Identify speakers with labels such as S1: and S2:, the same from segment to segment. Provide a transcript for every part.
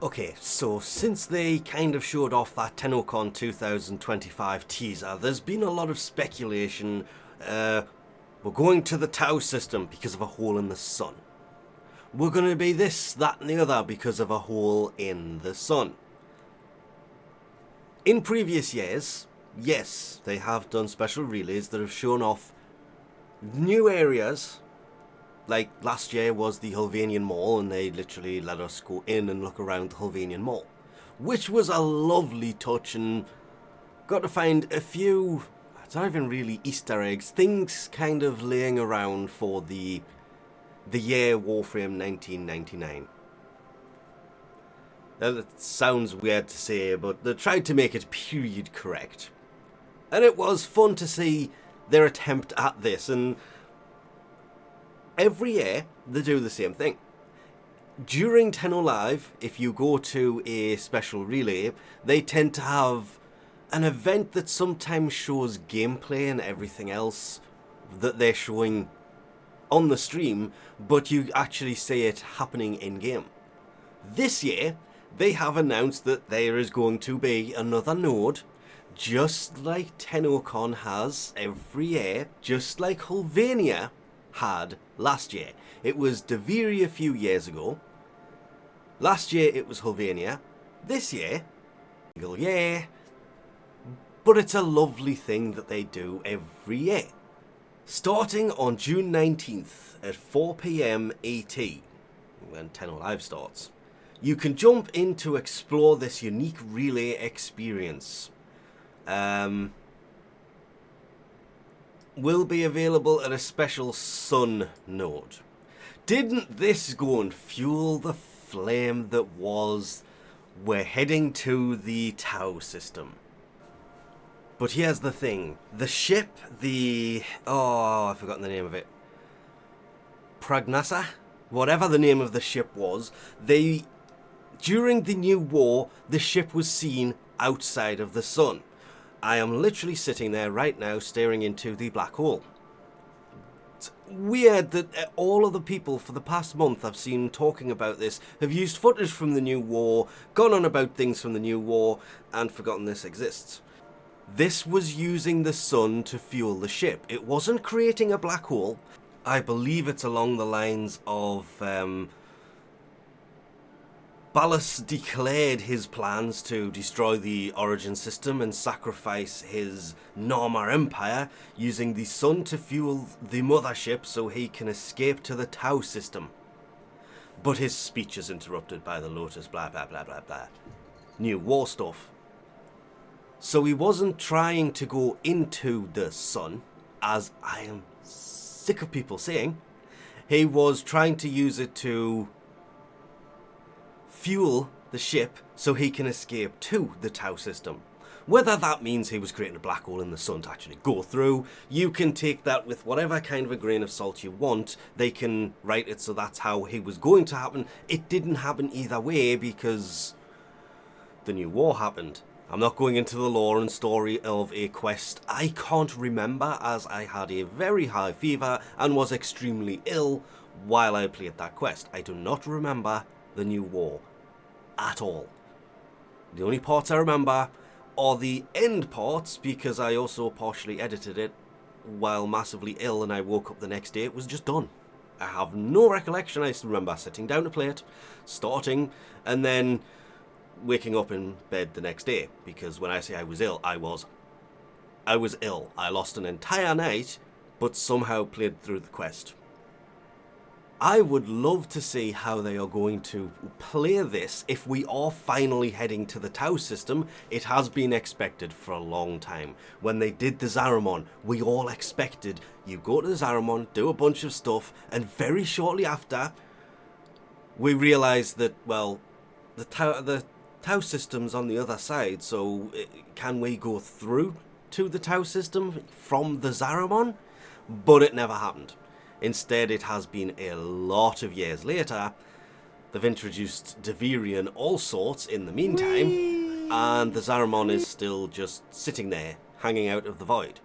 S1: Okay, so since they kind of showed off that TennoCon 2025 teaser, there's been a lot of speculation. We're going to the Tau system because of a hole in the sun. We're going to be this, that and the other because of a hole in the sun. In previous years, yes, they have done special relays that have shown off new areas. Like last year was the Hulvanian Mall, and they literally let us go in and look around the Hulvanian Mall, which was a lovely touch, and got to find a few, it's not even really Easter eggs, things kind of laying around for the year Warframe 1999. That sounds weird to say, but they tried to make it period correct. And it was fun to see their attempt at this, and every year they do the same thing. During TennoLive, if you go to a special relay, they tend to have an event that sometimes shows gameplay and everything else that they're showing on the stream, but you actually see it happening in-game. This year, they have announced that there is going to be another node, just like TennoCon has every year, just like Hulvania had last year. It was Deviri a few years ago. Last year it was Hulvania. This year, yeah, but it's a lovely thing that they do every year. Starting on June 19th at 4 PM ET, when TennoLive starts, you can jump in to explore this unique relay experience. Will be available at a special sun node. Didn't this go and fuel the flame that was, we're heading to the Tau system? But here's the thing, the ship, I've forgotten the name of it, Pragnasa? Whatever the name of the ship was, during the New War, the ship was seen outside of the sun. I am literally sitting there right now staring into the black hole. It's weird that all of the people for the past month I've seen talking about this have used footage from the New War, gone on about things from the New War, and forgotten this exists. This was using the sun to fuel the ship. It wasn't creating a black hole. I believe it's along the lines of Ballas declared his plans to destroy the Origin system and sacrifice his Norma Empire using the sun to fuel the mothership so he can escape to the Tau system. But his speech is interrupted by the Lotus blah blah blah blah blah. New war stuff. So he wasn't trying to go into the sun, as I am sick of people saying. He was trying to use it to fuel the ship so he can escape to the Tau system. Whether that means he was creating a black hole in the sun to actually go through, you can take that with whatever kind of a grain of salt you want. They can write it so that's how it was going to happen. It didn't happen either way because the New War happened. I'm not going into the lore and story of a quest I can't remember, as I had a very high fever and was extremely ill while I played that quest. I do not remember the New War at all. The only parts I remember are the end parts, because I also partially edited it while massively ill, and I woke up the next day, it was just done. I have no recollection. I just remember sitting down to play it, starting, and then waking up in bed the next day, because when I say I was ill, I was ill. I lost an entire night, but somehow played through the quest. I would love to see how they are going to play this if we are finally heading to the Tau system. It has been expected for a long time. When they did the Zaramon, we all expected you go to the Zaramon, do a bunch of stuff, and very shortly after, we realised that, well, the Tau system's on the other side, so can we go through to the Tau system from the Zaramon? But it never happened. Instead, it has been a lot of years later. They've introduced Deviri and all sorts in the meantime, and the Zaramon is still just sitting there, hanging out of the void.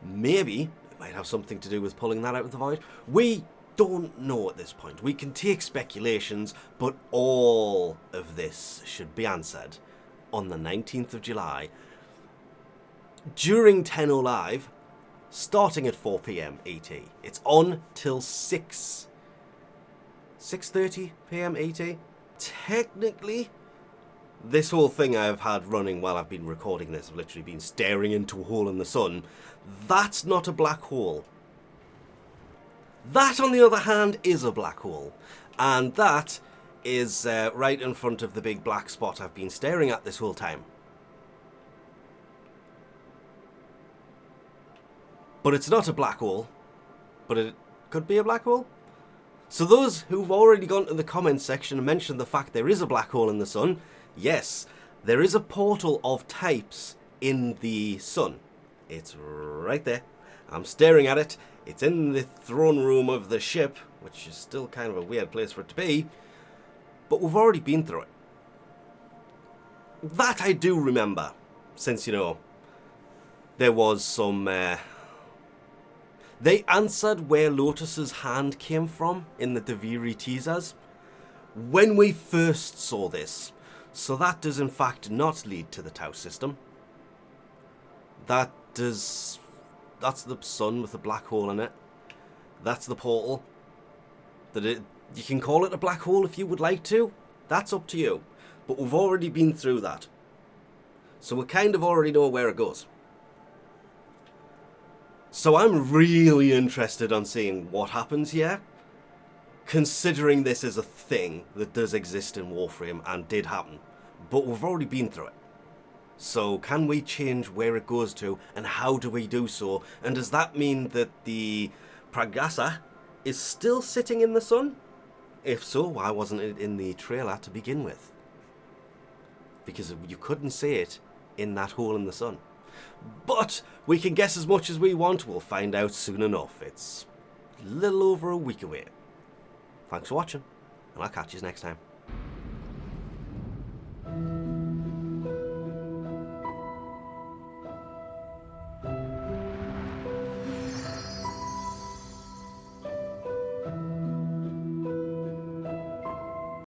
S1: Maybe it might have something to do with pulling that out of the void. We don't know at this point. We can take speculations, but all of this should be answered on the 19th of July during TennoLive, starting at 4 p.m. ET. It's on till 6:30 p.m. ET. Technically, this whole thing I've had running while I've been recording this, I've literally been staring into a hole in the sun. That's not a black hole. That, on the other hand, is a black hole. And that is right in front of the big black spot I've been staring at this whole time. But it's not a black hole. But it could be a black hole. So those who've already gone to the comments section and mentioned the fact there is a black hole in the sun, yes, there is a portal of types in the sun. It's right there. I'm staring at it. It's in the throne room of the ship, which is still kind of a weird place for it to be. But we've already been through it. That I do remember, since, you know, there was some... They answered where Lotus's hand came from in the Daviri teasers when we first saw this. So that does in fact not lead to the Tau system. That does... That's the sun with a black hole in it. That's the portal. You can call it a black hole if you would like to. That's up to you. But we've already been through that. So we kind of already know where it goes. So I'm really interested on seeing what happens here, considering this is a thing that does exist in Warframe and did happen, but we've already been through it. So can we change where it goes to, and how do we do so? And does that mean that the Pragasa is still sitting in the sun? If so, why wasn't it in the trailer to begin with? Because you couldn't see it in that hole in the sun. But we can guess as much as we want. We'll find out soon enough. It's a little over a week away. Thanks for watching, and I'll catch you next time.